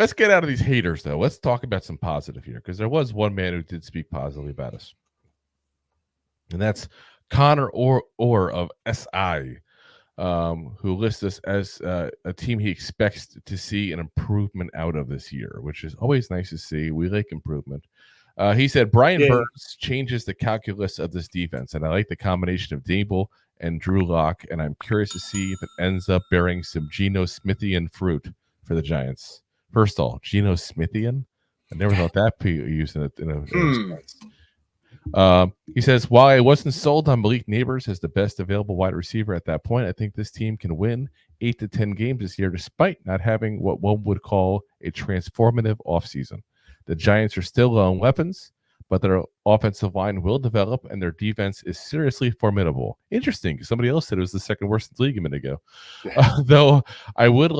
let's get out of these haters, though. Let's talk about some positive here, because there was one man who did speak positively about us, and that's Connor Orr of SI, who lists us as a team he expects to see an improvement out of this year, which is always nice to see. We like improvement. He said Brian Burns changes the calculus of this defense, and I like the combination of Daboll and Drew Lock, and I'm curious to see if it ends up bearing some Geno Smith-ian fruit for the Giants. First of all, Geno Smith-ian? I never thought that used in a sense. He says, while I wasn't sold on Malik Nabers as the best available wide receiver at that point, I think this team can win 8 to 10 games this year despite not having what one would call a transformative offseason. The Giants are still low on weapons, but their offensive line will develop, and their defense is seriously formidable. Interesting. Somebody else said it was the second worst in the league a minute ago. Though I would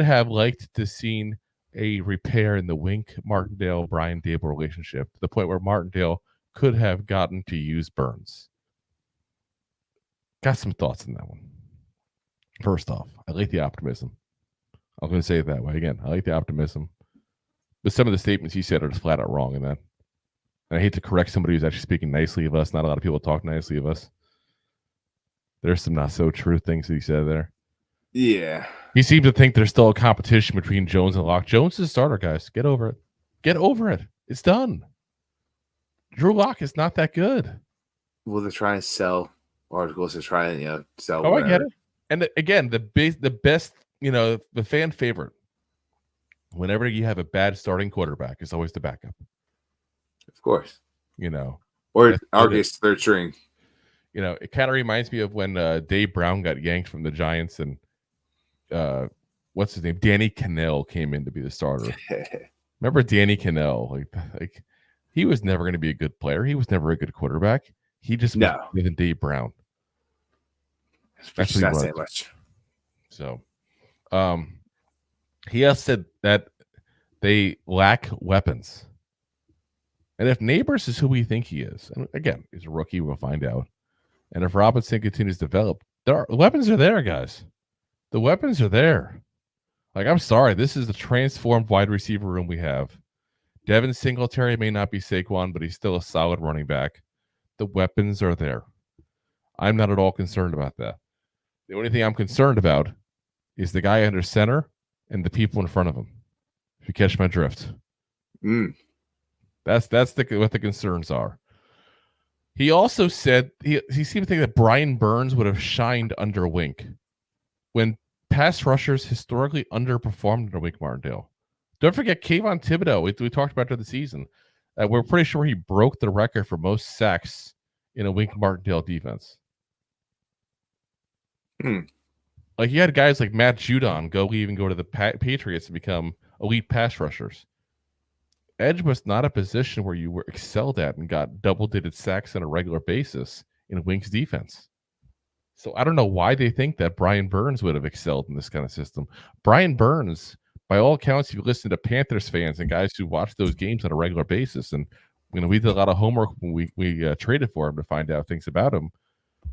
have liked to seen a repair in the Wink Martindale Brian Daboll relationship to the point where Martindale could have gotten to use Burns. Got some thoughts on that one. First off, I like the optimism. I'm going to say it that way again. I like the optimism. But some of the statements he said are just flat out wrong in that. And I hate to correct somebody who's actually speaking nicely of us. Not a lot of people talk nicely of us. There's some not so true things that he said there. Yeah. He seemed to think there's still a competition between Jones and Locke. Jones is a starter, guys. Get over it. Get over it. It's done. Drew Lock is not that good. Well, they're trying to sell articles. They're trying to sell. Oh, whatever. I get it. And again, the best, the fan favorite. Whenever you have a bad starting quarterback, it's always the backup. Of course. Or August third string. It kind of reminds me of when Dave Brown got yanked from the Giants and what's his name? Danny Cannell came in to be the starter. Remember Danny Cannell? Like he was never going to be a good player. He was never a good quarterback. He just was better than Dave Brown. That's not saying much. So, he has said that they lack weapons. And if Nabers is who we think he is, and again, he's a rookie, we'll find out. And if Robinson continues to develop, the weapons are there, guys. The weapons are there. Like, I'm sorry, this is the transformed wide receiver room we have. Devin Singletary may not be Saquon, but he's still a solid running back. The weapons are there. I'm not at all concerned about that. The only thing I'm concerned about is the guy under center and the people in front of him. If you catch my drift. That's what the concerns are. He also said he seemed to think that Brian Burns would have shined under Wink when pass rushers historically underperformed under Wink Martindale. Don't forget Kayvon Thibodeau. We talked about during the season. We're pretty sure he broke the record for most sacks in a Wink Martindale defense. Like, you had guys like Matt Judon go to the Patriots and become elite pass rushers. Edge was not a position where you were excelled at and got double-digit sacks on a regular basis in Wink's defense. So I don't know why they think that Brian Burns would have excelled in this kind of system. Brian Burns, by all accounts, if you listen to Panthers fans and guys who watch those games on a regular basis, and we did a lot of homework when we traded for him to find out things about him.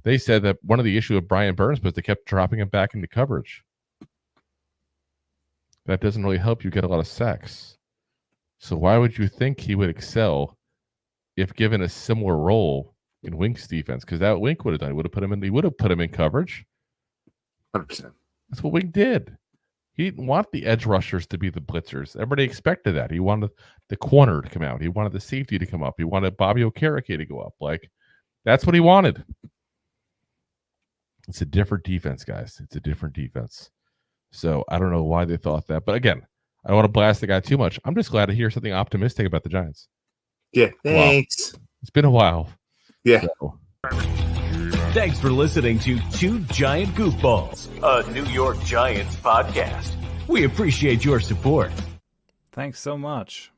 They said that one of the issues with Brian Burns was they kept dropping him back into coverage. That doesn't really help you get a lot of sacks. So why would you think he would excel if given a similar role in Wink's defense? Because that Wink would have done. He would have put him in coverage. 100%. That's what Wink did. He didn't want the edge rushers to be the blitzers. Everybody expected that. He wanted the corner to come out. He wanted the safety to come up. He wanted Bobby Okereke to go up. Like, that's what he wanted. It's a different defense, guys. It's a different defense. So I don't know why they thought that. But again, I don't want to blast the guy too much. I'm just glad to hear something optimistic about the Giants. Yeah, thanks. Wow. It's been a while. Yeah. So. Thanks for listening to Two Giant Goofballs, a New York Giants podcast. We appreciate your support. Thanks so much.